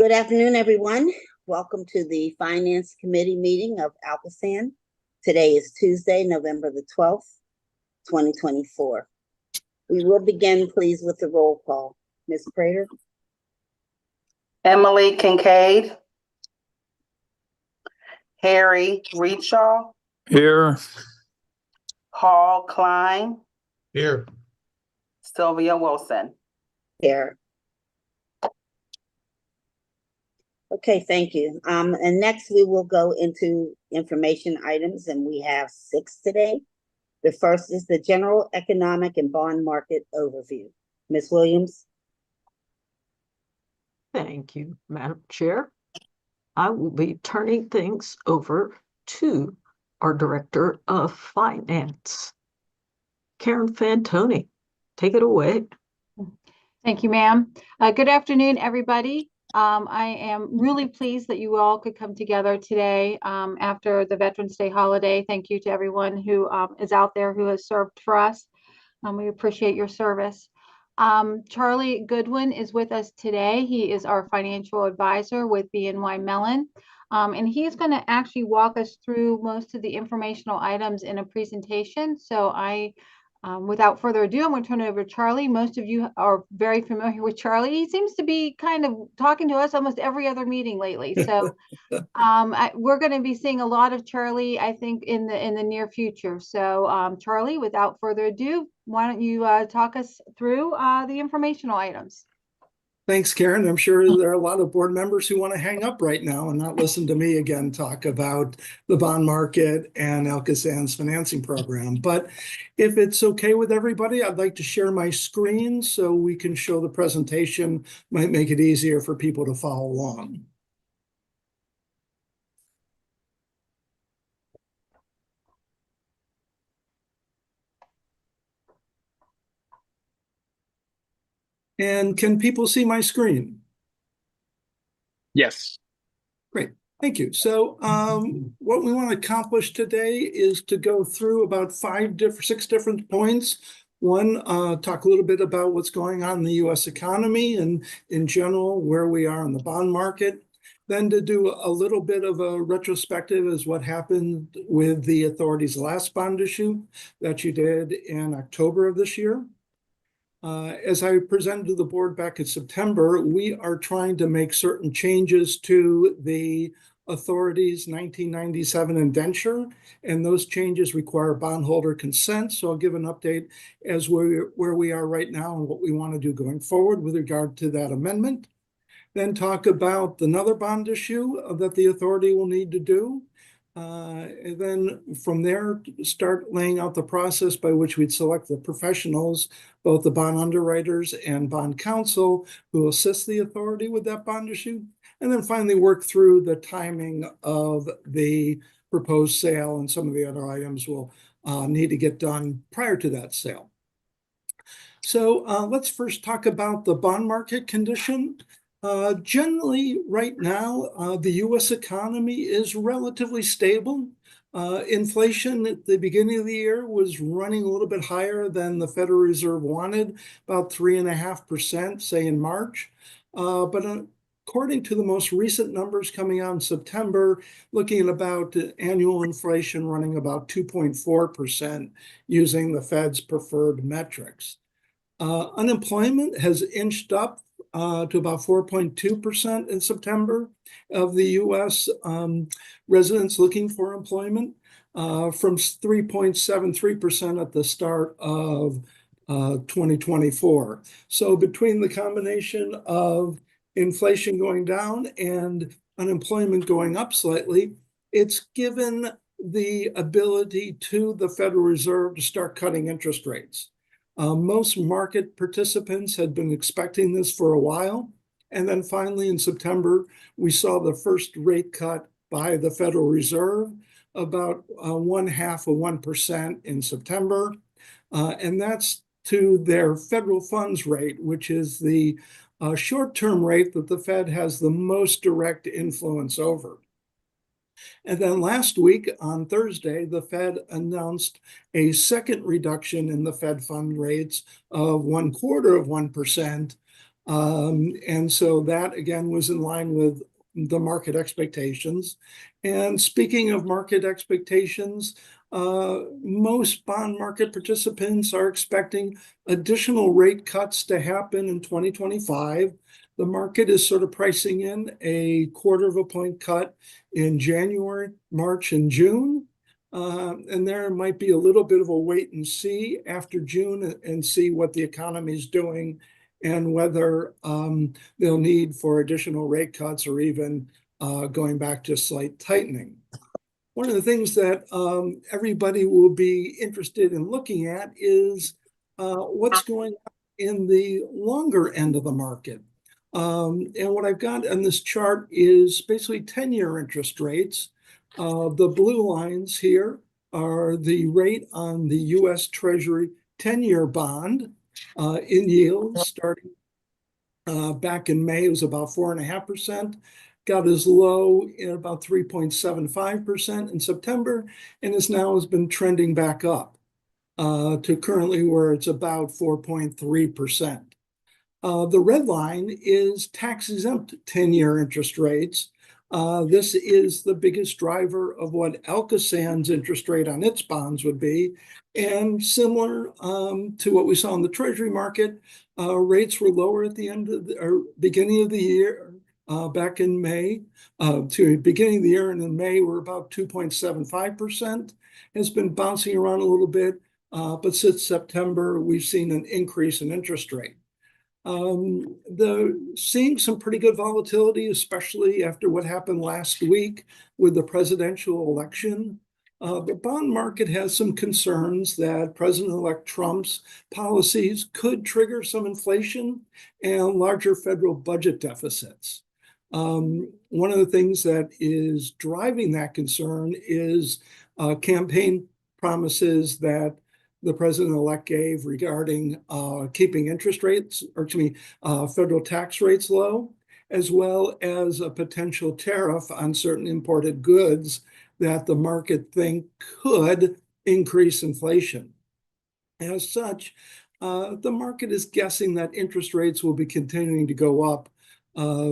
Good afternoon, everyone. Welcome to the Finance Committee meeting of ALCOSAN. Today is Tuesday, November the 12th, 2024. We will begin, please, with the roll call. Ms. Prater? Emily Kincaid. Harry Reedshaw. Here. Paul Klein. Here. Sylvia Wilson. Here. Okay, thank you. And next we will go into information items, and we have 6 today. The first is the general economic and bond market overview. Ms. Williams? Thank you, Madam Chair. I will be turning things over to our Director of Finance, Karen Fantoni. Take it away. Thank you, ma'am. Good afternoon, everybody. I am really pleased that you all could come together today after the Veterans Day holiday. Thank you to everyone who is out there who has served for us. We appreciate your service. Charlie Goodwin is with us today. He is our financial advisor with BNY Mellon. And he's going to actually walk us through most of the informational items in a presentation. So without further ado, I'm going to turn it over to Charlie. Most of you are very familiar with Charlie. He seems to be kind of talking to us almost every other meeting lately. So we're going to be seeing a lot of Charlie, I think, in the near future. So Charlie, without further ado, why don't you talk us through the informational items? Thanks, Karen. I'm sure there are a lot of board members who want to hang up right now and not listen to me again talk about the bond market and ALCOSAN's financing program. But if it's okay with everybody, I'd like to share my screen so we can show the presentation. Might make it easier for people to follow along. And can people see my screen? Yes. Great, thank you. So what we want to accomplish today is to go through about 6 different points. One, talk a little bit about what's going on in the U.S. economy and in general, where we are in the bond market. Then to do a little bit of a retrospective as what happened with the authorities' last bond issue that you did in October of this year. As I presented to the board back in September, we are trying to make certain changes to the authority's 1997 indenture, and those changes require bondholder consent. So I'll give an update as where we are right now and what we want to do going forward with regard to that amendment. Then talk about another bond issue that the authority will need to do. And then from there, start laying out the process by which we'd select the professionals, both the bond underwriters and bond counsel, who will assist the authority with that bond issue. And then finally work through the timing of the proposed sale, and some of the other items will need to get done prior to that sale. So let's first talk about the bond market condition. Generally, right now, the U.S. economy is relatively stable. Inflation at the beginning of the year was running a little bit higher than the Federal Reserve wanted, about 3.5%, say in March. But according to the most recent numbers coming out in September, looking at about annual inflation running about 2.4% using the Fed's preferred metrics. Unemployment has inched up to about 4.2% in September of the U.S. Residents looking for employment, from 3.73% at the start of 2024. So between the combination of inflation going down and unemployment going up slightly, it's given the ability to the Federal Reserve to start cutting interest rates. Most market participants had been expecting this for a while. And then finally in September, we saw the first rate cut by the Federal Reserve, about 0.5% in September. And that's to their federal funds rate, which is the short-term rate that the Fed has the most direct influence over. And then last week on Thursday, the Fed announced a second reduction in the Fed fund rates of 0.25%, And so that again was in line with the market expectations. And speaking of market expectations, most bond market participants are expecting additional rate cuts to happen in 2025. The market is sort of pricing in a 1/4 point cut in January, March, and June. And there might be a little bit of a wait and see after June and see what the economy is doing and whether they'll need for additional rate cuts or even going back to slight tightening. One of the things that everybody will be interested in looking at is what's going on in the longer end of the market. And what I've got on this chart is basically 10-year interest rates. The blue lines here are the rate on the U.S. Treasury 10-year bond in yield starting back in May. It was about 4.5%. Got as low in about 3.75% in September, and has been trending back up to currently where it's about 4.3%. The red line is tax-exempt 10-year interest rates. This is the biggest driver of what ALCOSAN's interest rate on its bonds would be. And similar to what we saw in the Treasury market, rates were lower at the end of beginning of the year, back in May, to beginning of the year, and in May were about 2.75%. It's been bouncing around a little bit, but since September, we've seen an increase in interest rate. Seeing some pretty good volatility, especially after what happened last week with the presidential election. The bond market has some concerns that President-elect Trump's policies could trigger some inflation and larger federal budget deficits. One of the things that is driving that concern is campaign promises that the president-elect gave regarding keeping interest rates, or to me, federal tax rates low, as well as a potential tariff on certain imported goods that the market think could increase inflation. As such, the market is guessing that interest rates will be continuing to go up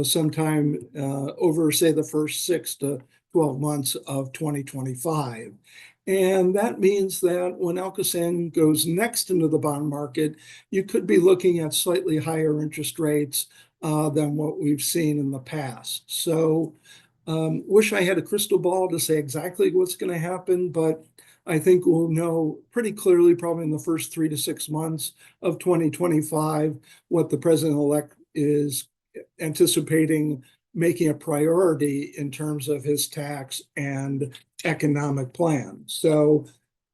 sometime over, say, the first 6 to 12 months of 2025. And that means that when ALCOSAN goes next into the bond market, you could be looking at slightly higher interest rates than what we've seen in the past. So wish I had a crystal ball to say exactly what's going to happen, but I think we'll know pretty clearly, probably in the first 3 to 6 months of 2025, what the president-elect is anticipating making a priority in terms of his tax and economic plan. So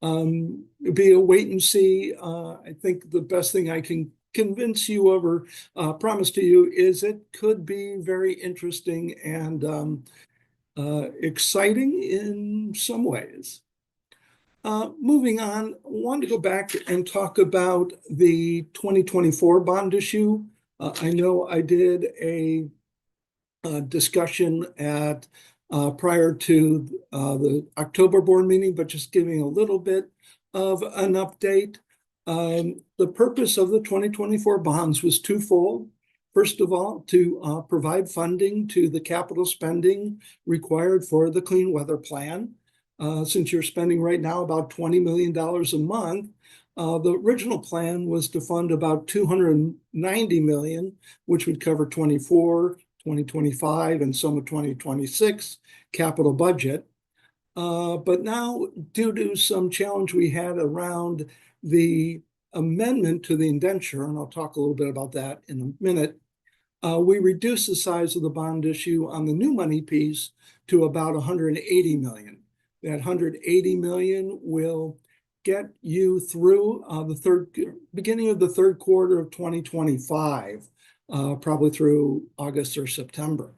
it'd be a wait and see. I think the best thing I can convince you of or promise to you is it could be very interesting and exciting in some ways. Moving on, I wanted to go back and talk about the 2024 bond issue. I know I did a discussion at prior to the October board meeting, but just giving a little bit of an update. The purpose of the 2024 bonds was twofold. First of all, to provide funding to the capital spending required for the Clean Weather Plan. Since you're spending right now about $20 million a month, the original plan was to fund about $290 million, which would cover 24, 2025, and some of 2026 capital budget. But now, due to some challenge we had around the amendment to the indenture, and I'll talk a little bit about that in a minute, we reduced the size of the bond issue on the new money piece to about $180 million. That $180 million will get you through the beginning of the third quarter of 2025. Probably through August or September.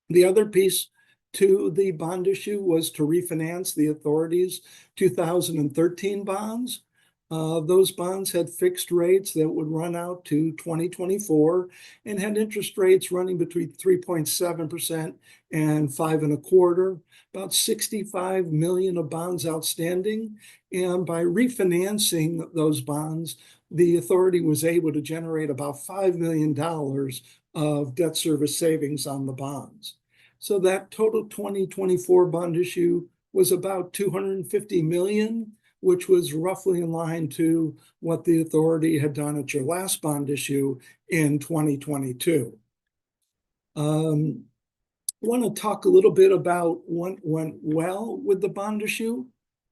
The other piece to the bond issue was to refinance the authorities' 2013 bonds. Those bonds had fixed rates that would run out to 2024 and had interest rates running between 3.7% and 5.25%, about 65 million of bonds outstanding. And by refinancing those bonds, the authority was able to generate about $5 million of debt service savings on the bonds. So that total 2024 bond issue was about 250 million, which was roughly in line to what the authority had done at your last bond issue in 2022. I want to talk a little bit about what went well with the bond issue.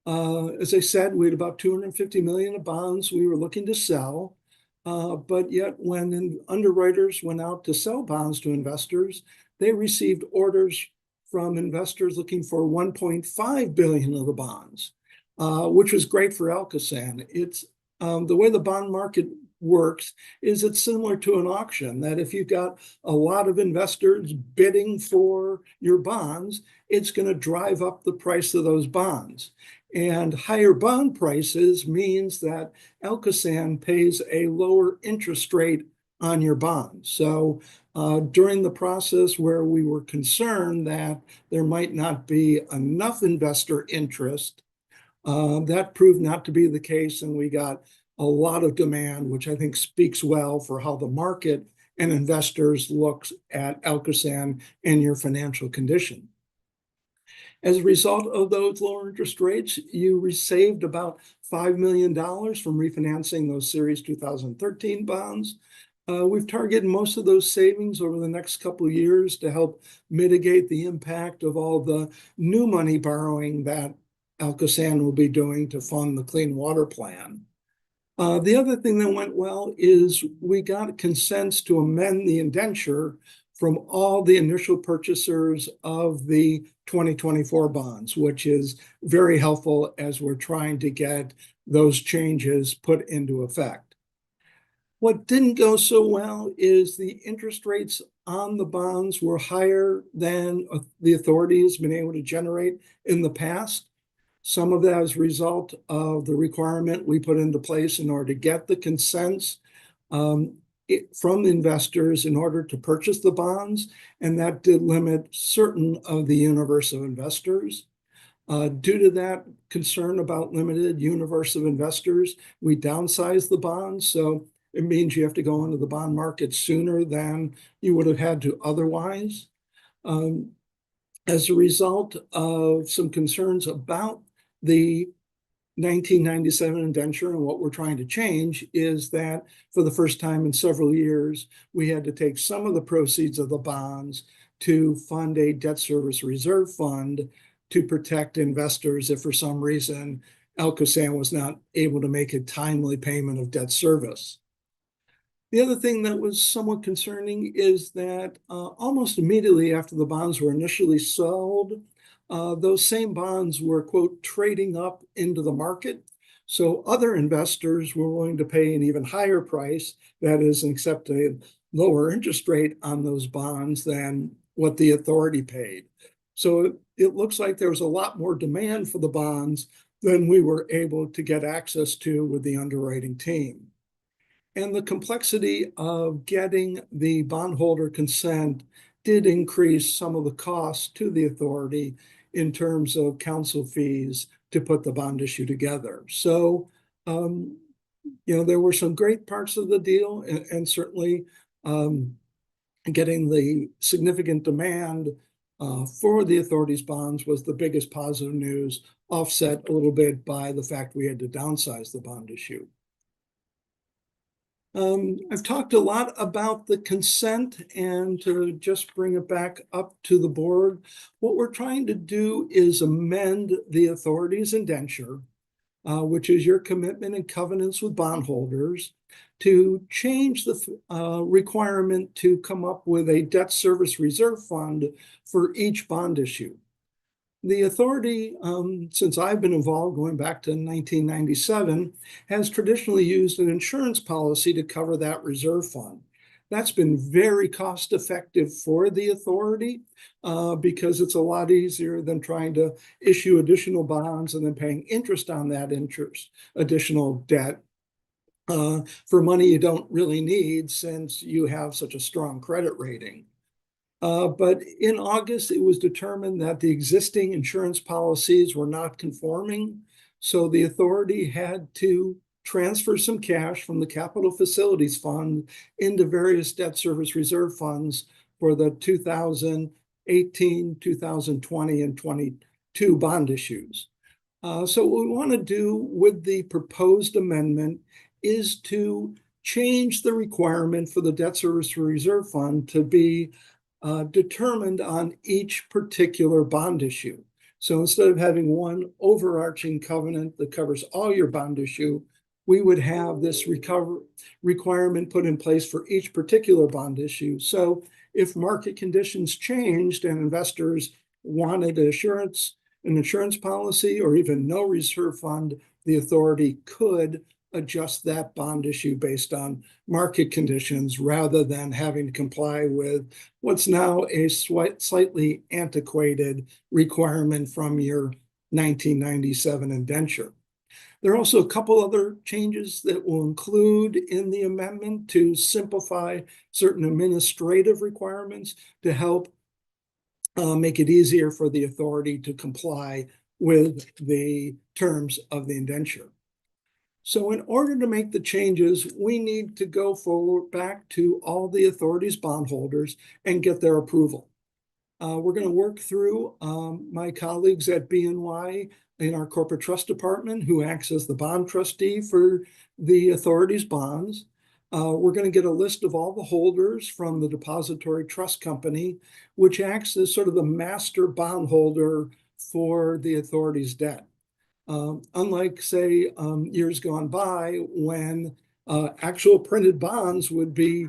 As I said, we had about 250 million of bonds we were looking to sell. But yet when underwriters went out to sell bonds to investors, they received orders from investors looking for 1.5 billion of the bonds, which was great for ALCOSAN. It's the way the bond market works is it's similar to an auction, that if you've got a lot of investors bidding for your bonds, it's going to drive up the price of those bonds. And higher bond prices means that ALCOSAN pays a lower interest rate on your bonds. So during the process where we were concerned that there might not be enough investor interest, that proved not to be the case, and we got a lot of demand, which I think speaks well for how the market and investors look at ALCOSAN and your financial condition. As a result of those lower interest rates, you saved about $5 million from refinancing those Series 2013 bonds. We've targeted most of those savings over the next couple of years to help mitigate the impact of all the new money borrowing that ALCOSAN will be doing to fund the Clean Water Plan. The other thing that went well is we got consents to amend the indenture from all the initial purchasers of the 2024 bonds, which is very helpful as we're trying to get those changes put into effect. What didn't go so well is the interest rates on the bonds were higher than the authority has been able to generate in the past. Some of that as a result of the requirement we put into place in order to get the consents from the investors in order to purchase the bonds, and that did limit certain of the universe of investors. Due to that concern about limited universe of investors, we downsized the bonds. So it means you have to go into the bond market sooner than you would have had to otherwise. As a result of some concerns about the 1997 indenture, and what we're trying to change is that for the first time in several years, we had to take some of the proceeds of the bonds to fund a debt service reserve fund to protect investors if for some reason ALCOSAN was not able to make a timely payment of debt service. The other thing that was somewhat concerning is that almost immediately after the bonds were initially sold, those same bonds were, quote, trading up into the market. So other investors were willing to pay an even higher price, that is, accept a lower interest rate on those bonds than what the authority paid. So it looks like there was a lot more demand for the bonds than we were able to get access to with the underwriting team. And the complexity of getting the bondholder consent did increase some of the costs to the authority in terms of counsel fees to put the bond issue together. So, there were some great parts of the deal, and certainly getting the significant demand for the authority's bonds was the biggest positive news, offset a little bit by the fact we had to downsize the bond issue. I've talked a lot about the consent, and to just bring it back up to the board, what we're trying to do is amend the authority's indenture, which is your commitment and covenants with bondholders, to change the requirement to come up with a debt service reserve fund for each bond issue. The authority, since I've been involved going back to 1997, has traditionally used an insurance policy to cover that reserve fund. That's been very cost effective for the authority because it's a lot easier than trying to issue additional bonds and then paying interest on that interest, additional debt for money you don't really need since you have such a strong credit rating. But in August, it was determined that the existing insurance policies were not conforming. So the authority had to transfer some cash from the Capital Facilities Fund into various debt service reserve funds for the 2018, 2020, and 22 bond issues. So what we want to do with the proposed amendment is to change the requirement for the debt service reserve fund to be determined on each particular bond issue. So instead of having one overarching covenant that covers all your bond issue, we would have this requirement put in place for each particular bond issue. So if market conditions changed and investors wanted an insurance policy, or even no reserve fund, the authority could adjust that bond issue based on market conditions rather than having to comply with what's now a slightly antiquated requirement from your 1997 indenture. There are also a couple other changes that will include in the amendment to simplify certain administrative requirements to help make it easier for the authority to comply with the terms of the indenture. So in order to make the changes, we need to go forward back to all the authority's bondholders and get their approval. We're going to work through my colleagues at BNY in our corporate trust department, who acts as the bond trustee for the authority's bonds. We're going to get a list of all the holders from the depository trust company, which acts as sort of the master bondholder for the authority's debt. Unlike, say, years gone by when actual printed bonds would be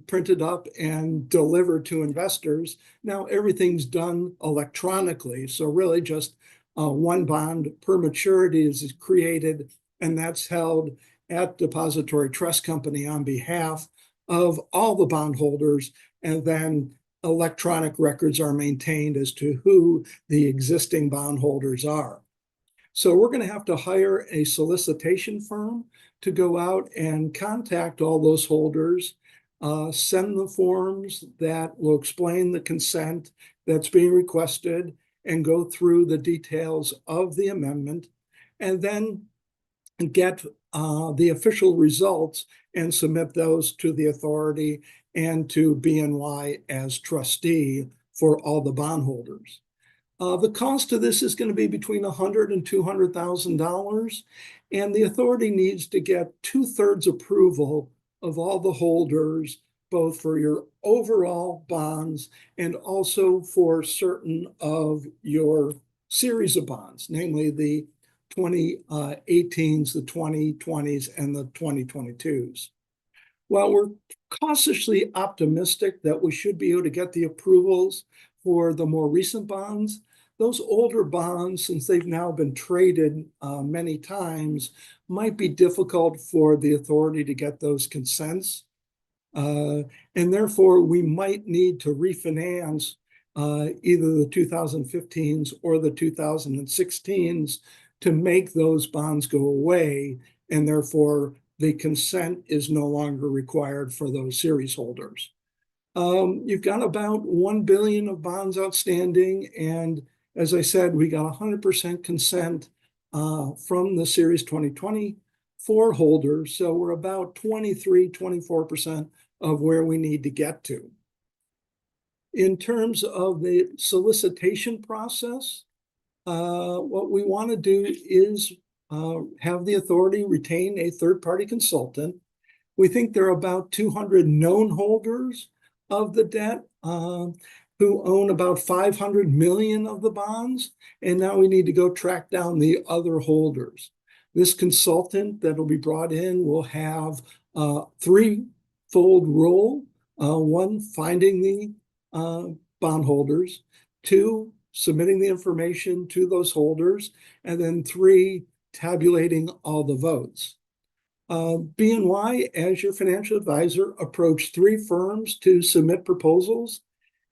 printed up and delivered to investors, now everything's done electronically. So really just one bond per maturity is created, and that's held at depository trust company on behalf of all the bondholders, and then electronic records are maintained as to who the existing bondholders are. So we're going to have to hire a solicitation firm to go out and contact all those holders, send the forms that will explain the consent that's being requested and go through the details of the amendment, and then get the official results and submit those to the authority and to BNY as trustee for all the bondholders. The cost of this is going to be between $100,000 and $200,000, and the authority needs to get 2/3 approval of all the holders, both for your overall bonds and also for certain of your series of bonds, namely the 2018s, the 2020s, and the 2022s. While we're cautiously optimistic that we should be able to get the approvals for the more recent bonds, those older bonds, since they've now been traded many times, might be difficult for the authority to get those consents. And therefore, we might need to refinance either the 2015s or the 2016s to make those bonds go away, and therefore the consent is no longer required for those series holders. You've got about $1 billion of bonds outstanding, and as I said, we got 100% consent from the Series 2024 holders, so we're about 24% of where we need to get to. In terms of the solicitation process, what we want to do is have the authority retain a third-party consultant. We think there are about 200 known holders of the debt who own about 500 million of the bonds, and now we need to go track down the other holders. This consultant that will be brought in will have a threefold role: one, finding the bondholders; two, submitting the information to those holders; and then three, tabulating all the votes. BNY, as your financial advisor, approached 3 firms to submit proposals.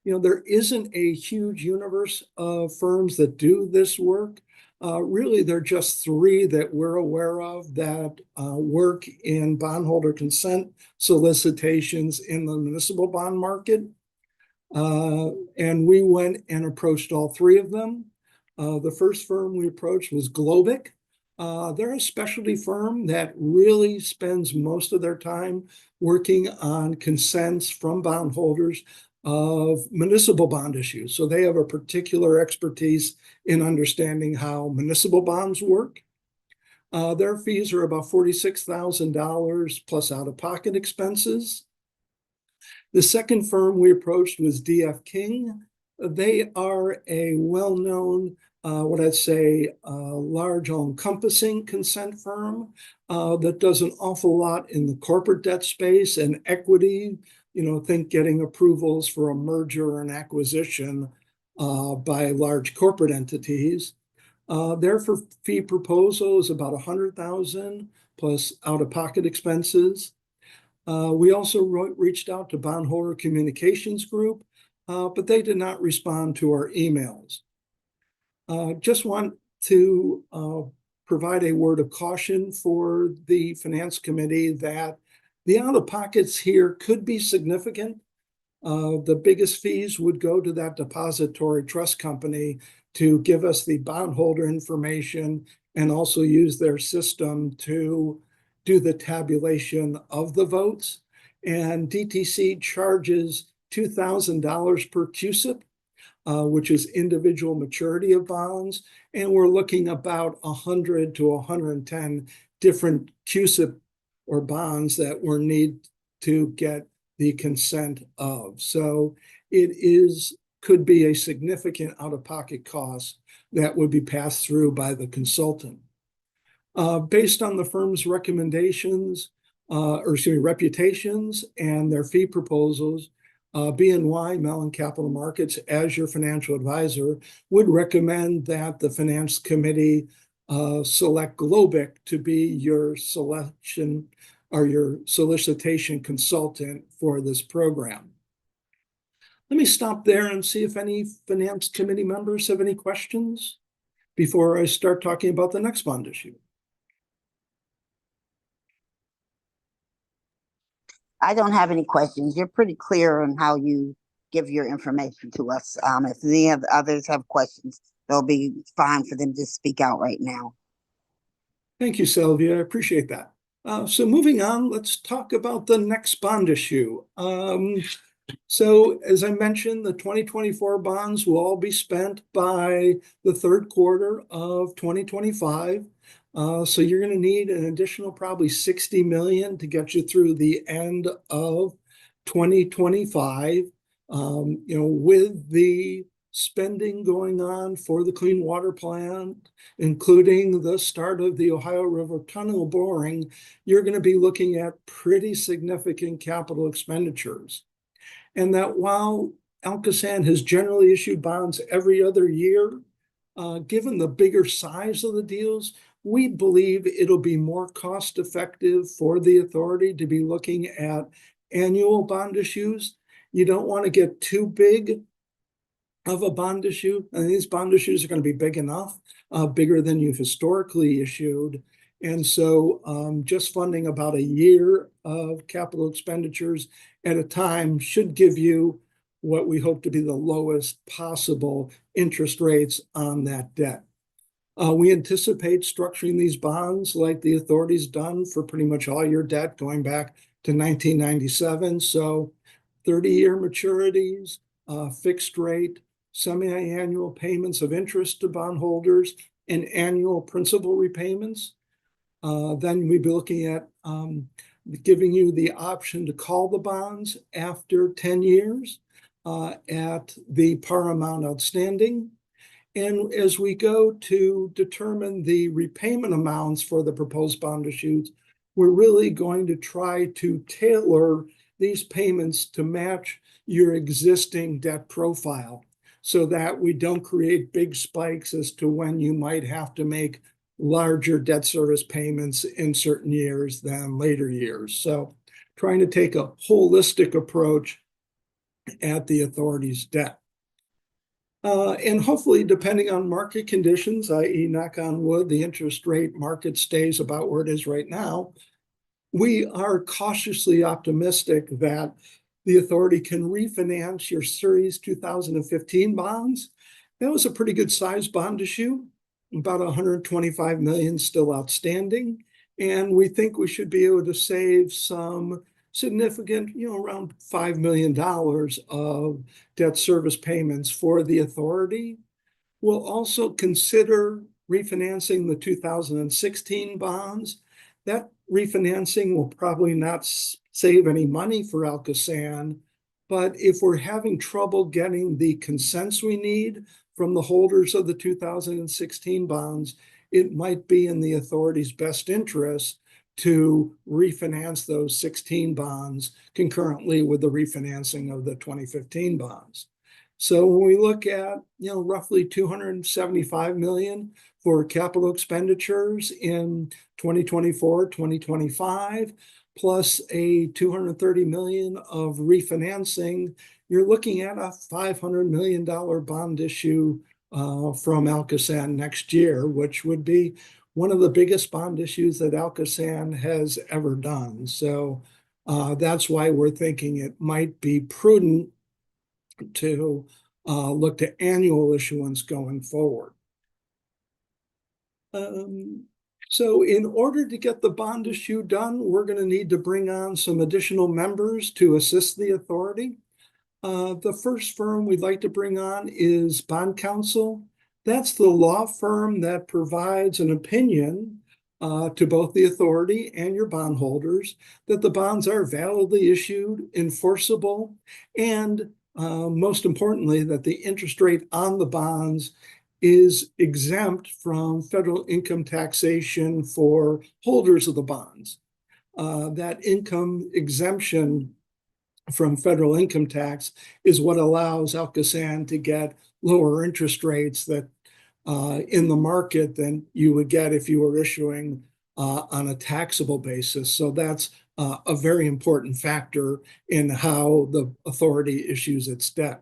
There isn't a huge universe of firms that do this work. Really, there are just 3 that we're aware of that work in bondholder consent solicitations in the municipal bond market. And we went and approached all 3 of them. The first firm we approached was Globic. They're a specialty firm that really spends most of their time working on consents from bondholders of municipal bond issues. So they have a particular expertise in understanding how municipal bonds work. Their fees are about $46,000 plus out-of-pocket expenses. The second firm we approached was D.F. King. They are a well-known, large all-encompassing consent firm that does an awful lot in the corporate debt space and equity. Think getting approvals for a merger or an acquisition by large corporate entities. Their fee proposal is about $100,000 plus out-of-pocket expenses. We also reached out to Bondholder Communications Group, but they did not respond to our emails. Just want to provide a word of caution for the Finance Committee that the out-of-pockets here could be significant. The biggest fees would go to that depository trust company to give us the bondholder information and also use their system to do the tabulation of the votes. And DTC charges $2,000 per CUSIP, which is individual maturity of bonds. And we're looking about 100 to 110 different CUSIP or bonds that we need to get the consent of. So it could be a significant out-of-pocket cost that would be passed through by the consultant. Based on the firm's reputations and their fee proposals, BNY Mellon Capital Markets, as your financial advisor, would recommend that the Finance Committee select Globic to be your selection or your solicitation consultant for this program. Let me stop there and see if any Finance Committee members have any questions before I start talking about the next bond issue. I don't have any questions. You're pretty clear on how you give your information to us. If any of the others have questions, they'll be fine for them to speak out right now. Thank you, Sylvia. I appreciate that. So moving on, let's talk about the next bond issue. So as I mentioned, the 2024 bonds will all be spent by the 3rd quarter of 2025. So you're going to need an additional probably $60 million to get you through the end of 2025. With the spending going on for the Clean Water Plant, including the start of the Ohio River Tunnel boring, you're going to be looking at pretty significant capital expenditures. And that while ALCOSAN has generally issued bonds every other year, given the bigger size of the deals, we believe it'll be more cost effective for the authority to be looking at annual bond issues. You don't want to get too big of a bond issue, and these bond issues are going to be big enough, bigger than you've historically issued. And so just funding about a year of capital expenditures at a time should give you what we hope to be the lowest possible interest rates on that debt. We anticipate structuring these bonds like the authority's done for pretty much all your debt going back to 1997. So 30-year maturities, fixed rate, semi-annual payments of interest to bondholders, and annual principal repayments. Then we'd be looking at giving you the option to call the bonds after 10 years at the par amount outstanding. And as we go to determine the repayment amounts for the proposed bond issues, we're really going to try to tailor these payments to match your existing debt profile so that we don't create big spikes as to when you might have to make larger debt service payments in certain years than later years. So trying to take a holistic approach at the authority's debt. And hopefully, depending on market conditions, i.e. knock on wood, the interest rate market stays about where it is right now, we are cautiously optimistic that the authority can refinance your Series 2015 bonds. That was a pretty good size bond issue, about 125 million still outstanding. And we think we should be able to save some significant, around $5 million of debt service payments for the authority. We'll also consider refinancing the 2016 bonds. That refinancing will probably not save any money for ALCOSAN, but if we're having trouble getting the consents we need from the holders of the 2016 bonds, it might be in the authority's best interest to refinance those 16 bonds concurrently with the refinancing of the 2015 bonds. So when we look at, roughly 275 million for capital expenditures in 2024, 2025, plus a 230 million of refinancing, you're looking at a $500 million bond issue from ALCOSAN next year, which would be one of the biggest bond issues that ALCOSAN has ever done. So that's why we're thinking it might be prudent to look to annual issuance going forward. So in order to get the bond issue done, we're going to need to bring on some additional members to assist the authority. The first firm we'd like to bring on is Bond Counsel. That's the law firm that provides an opinion to both the authority and your bondholders that the bonds are validly issued, enforceable, and most importantly, that the interest rate on the bonds is exempt from federal income taxation for holders of the bonds. That income exemption from federal income tax is what allows ALCOSAN to get lower interest rates that in the market than you would get if you were issuing on a taxable basis. So that's a very important factor in how the authority issues its debt.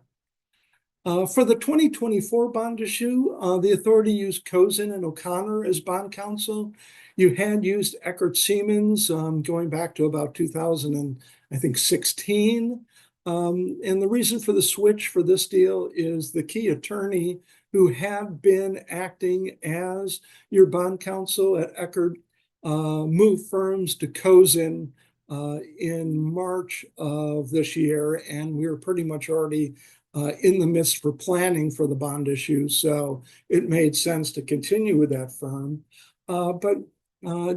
For the 2024 bond issue, the authority used COSAN and O'Connor as bond counsel. You had used Eckert Siemens going back to about 2016. And the reason for the switch for this deal is the key attorney who had been acting as your bond counsel at Eckert moved firms to COSAN in March of this year, and we were pretty much already in the midst for planning for the bond issue, so it made sense to continue with that firm. But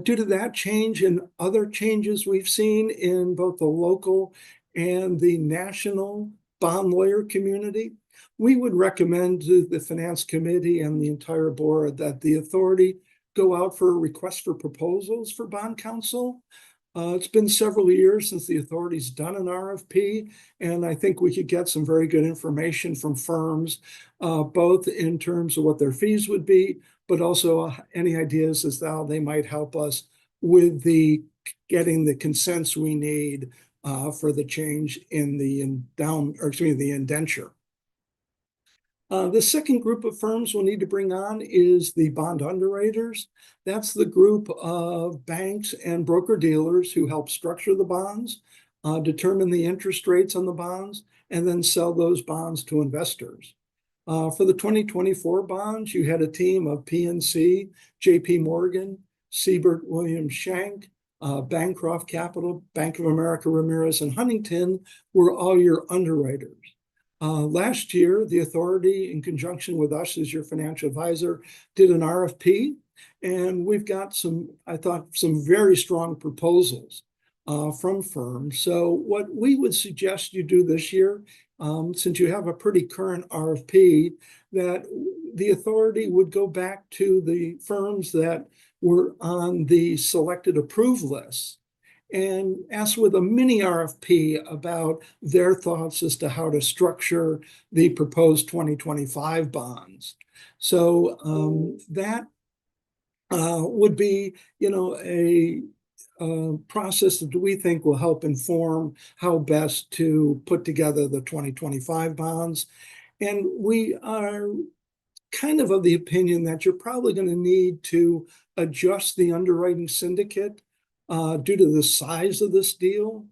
due to that change and other changes we've seen in both the local and the national bond lawyer community, we would recommend to the Finance Committee and the entire board that the authority go out for a request for proposals for bond counsel. It's been several years since the authority's done an RFP, and I think we could get some very good information from firms, both in terms of what their fees would be, but also any ideas as to how they might help us with getting the consents we need for the change in the indenture. The second group of firms we'll need to bring on is the bond underwriters. That's the group of banks and broker-dealers who help structure the bonds, determine the interest rates on the bonds, and then sell those bonds to investors. For the 2024 bonds, you had a team of PNC, JP Morgan, Siebert Williams Shank, Bancroft Capital, Bank of America, Ramirez, and Huntington were all your underwriters. Last year, the authority, in conjunction with us as your financial advisor, did an RFP, and we've got some very strong proposals from firms. So what we would suggest you do this year, since you have a pretty current RFP, that the authority would go back to the firms that were on the selected approved list and ask with a mini RFP about their thoughts as to how to structure the proposed 2025 bonds. So that would be, a process that we think will help inform how best to put together the 2025 bonds. And we are kind of the opinion that you're probably going to need to adjust the underwriting syndicate due to the size of this deal.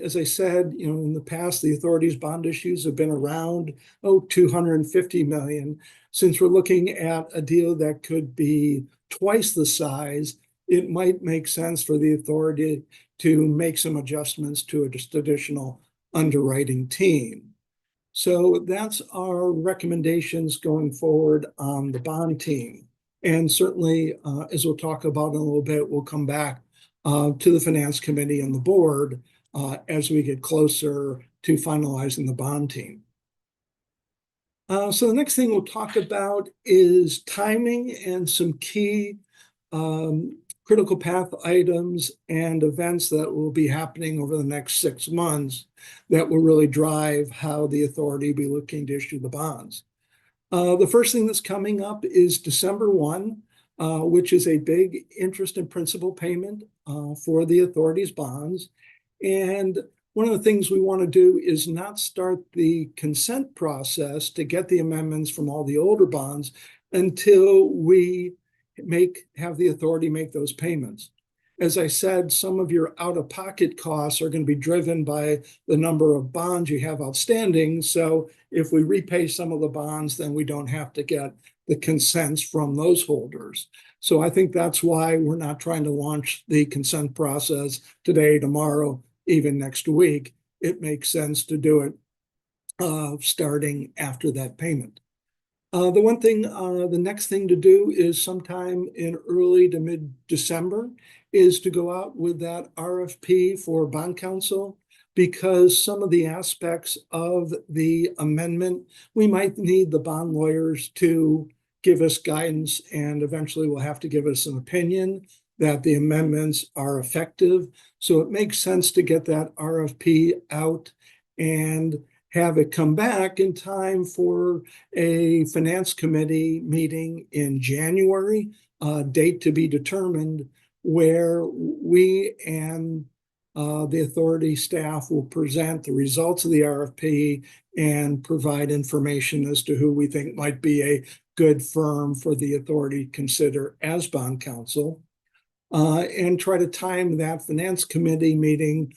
As I said, in the past, the authority's bond issues have been around, 250 million. Since we're looking at a deal that could be twice the size, it might make sense for the authority to make some adjustments to a just additional underwriting team. So that's our recommendations going forward on the bond team. And certainly, as we'll talk about in a little bit, we'll come back to the Finance Committee and the board as we get closer to finalizing the bond team. So the next thing we'll talk about is timing and some key critical path items and events that will be happening over the next 6 months that will really drive how the authority will be looking to issue the bonds. The first thing that's coming up is December 1, which is a big interest and principal payment for the authority's bonds. And one of the things we want to do is not start the consent process to get the amendments from all the older bonds until we have the authority make those payments. As I said, some of your out-of-pocket costs are going to be driven by the number of bonds you have outstanding. So if we repay some of the bonds, then we don't have to get the consents from those holders. So I think that's why we're not trying to launch the consent process today, tomorrow, even next week. It makes sense to do it starting after that payment. The next thing to do is sometime in early to mid-December is to go out with that RFP for bond counsel, because some of the aspects of the amendment, we might need the bond lawyers to give us guidance, and eventually will have to give us an opinion that the amendments are effective. So it makes sense to get that RFP out and have it come back in time for a finance committee meeting in January, date to be determined, where we and the authority staff will present the results of the RFP and provide information as to who we think might be a good firm for the authority to consider as bond counsel, and try to time that finance committee meeting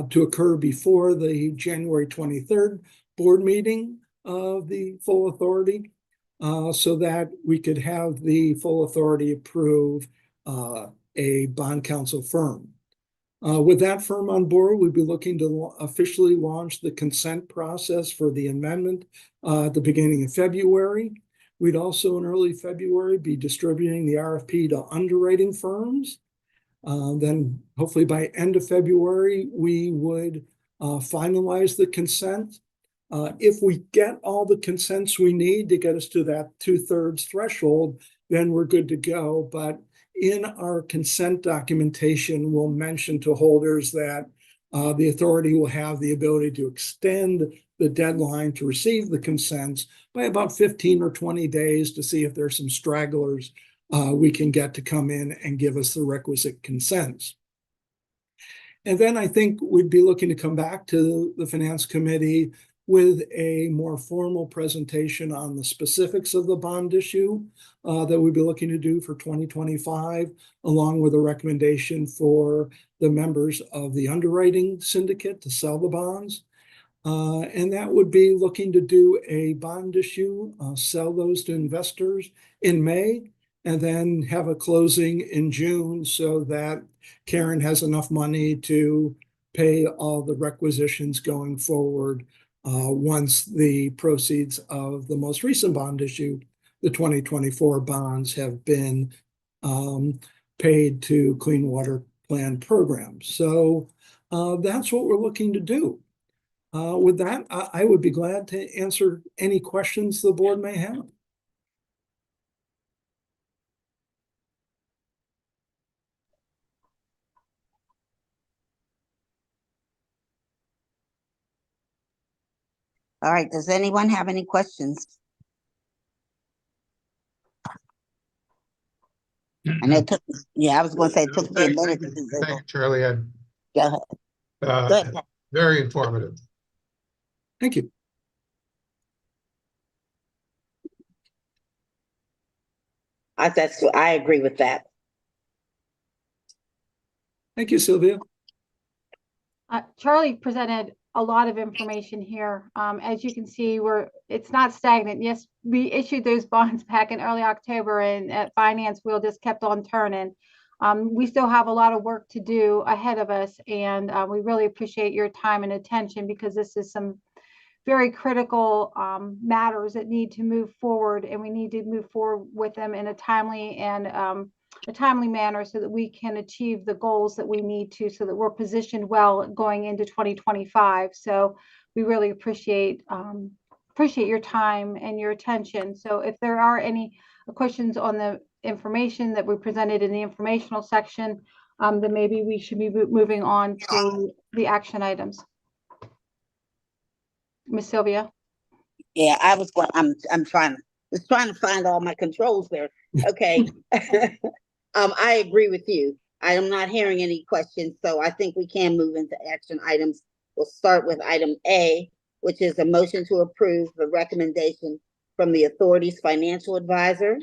to occur before the January 23rd board meeting of the full authority, so that we could have the full authority approve a bond counsel firm. With that firm on board, we'd be looking to officially launch the consent process for the amendment at the beginning of February. We'd also in early February be distributing the RFP to underwriting firms. Then hopefully by end of February, we would finalize the consent. If we get all the consents we need to get us to that 2/3 threshold, then we're good to go. But in our consent documentation, we'll mention to holders that the authority will have the ability to extend the deadline to receive the consents by about 15 or 20 days to see if there's some stragglers we can get to come in and give us the requisite consents. And then I think we'd be looking to come back to the Finance Committee with a more formal presentation on the specifics of the bond issue that we'd be looking to do for 2025, along with a recommendation for the members of the underwriting syndicate to sell the bonds. And that would be looking to do a bond issue, sell those to investors in May, and then have a closing in June so that Karen has enough money to pay all the requisitions going forward once the proceeds of the most recent bond issue, the 2024 bonds, have been paid to Clean Water Plan programs. So that's what we're looking to do. With that, I would be glad to answer any questions the board may have. All right, does anyone have any questions? And it took, yeah, I was gonna say it took me a minute to do Thank that. you, Charlie. Go ahead. Go ahead. Very informative. Thank you. I agree with that. Thank you, Sylvia. Charlie presented a lot of information here. As you can see, it's not stagnant. Yes, we issued those bonds back in early October, and at finance wheel just kept on turning. We still have a lot of work to do ahead of us, and we really appreciate your time and attention, because this is some very critical matters that need to move forward, and we need to move forward with them in a timely manner so that we can achieve the goals that we need to, so that we're positioned well going into 2025. So we really appreciate your time and your attention. So if there are any questions on the information that we presented in the informational section, then maybe we should be moving on to the action items. Miss Sylvia? Yeah, I'm trying to find all my controls there. Okay. I agree with you. I am not hearing any questions, so I think we can move into action items. We'll start with item A, which is a motion to approve the recommendation from the authority's financial advisor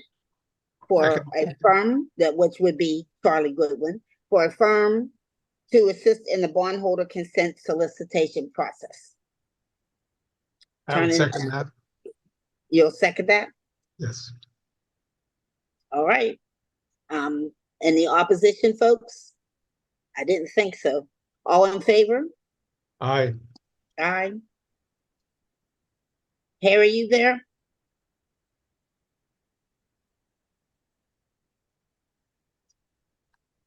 for a firm which would be Charlie Goodwin, for a firm to assist in the bondholder consent solicitation process. I would second that. You'll second that? Yes. All right. Any opposition, folks? I didn't think so. All in favor? Aye. Aye. Harry, you there?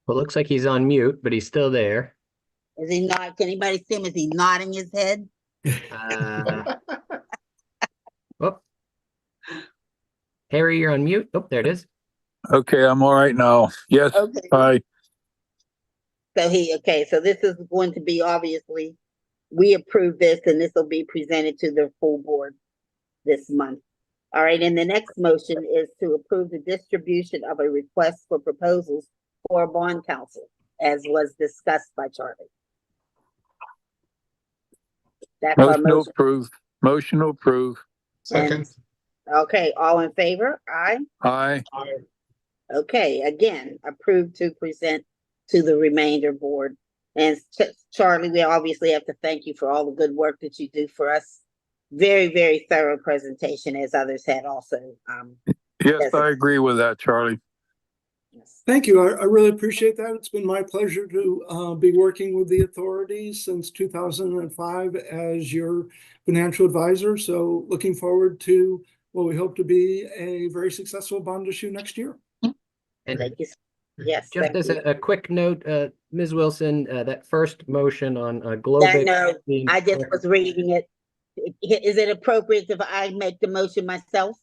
Well, it looks like he's on mute, but he's still there. Is he not? Can anybody see him? Is he nodding his head? Oh, Harry, you're on mute. Oh, there it is. Okay, I'm all right now. Yes, Okay. aye. So this is going to be, obviously, we approve this and this will be presented to the full board this month. All right, and the next motion is to approve the distribution of a request for proposals for a bond counsel, as was discussed by Charlie. That's our Motion to motion. approve. Motion to approve. Second. Okay, all in favor? Aye. Aye. Aye. Okay, again, approved to present to the remainder board. And Charlie, we obviously have to thank you for all the good work that you do for us. Very, very thorough presentation, as others had also. Yes, I agree with that, Charlie. Yes. Thank you. I really appreciate that. It's been my pleasure to be working with the authorities since 2005 as your financial advisor. So looking forward to what we hope to be a very successful bond issue next year. And Thank you. Yes. just thank as you. a quick note, Ms. Wilson, that first motion on I Global. know, I just was reading it. Is it appropriate if I make the motion myself?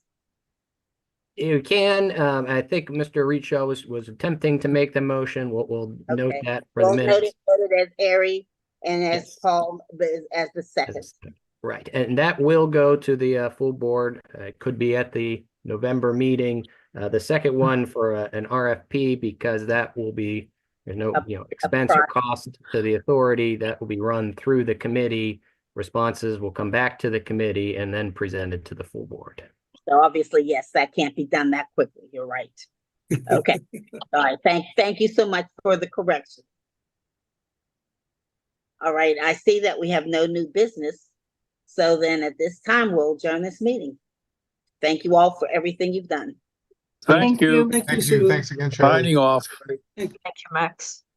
You can. I think Mr. Readshaw was attempting to make the motion. We'll note Okay. that for the Well, minutes. noted as Harry and as Yes. Paul as the second. Right, and that will go to the full board. It could be at the November meeting. The second one for an RFP, because that will be, there's no expense or cost to the authority. That will be run through the committee. Responses will come back to the committee and then presented to the full board. So obviously, yes, that can't be done that quickly. You're right. Okay. All right. Thank you so much for the correction. All right. I see that we have no new business. So then at this time, we'll adjourn this meeting. Thank you all for everything you've done. Thank you. Thank you, Thank you. Sylvia. Thanks again, Charlie. Signing off. Thank you, Max.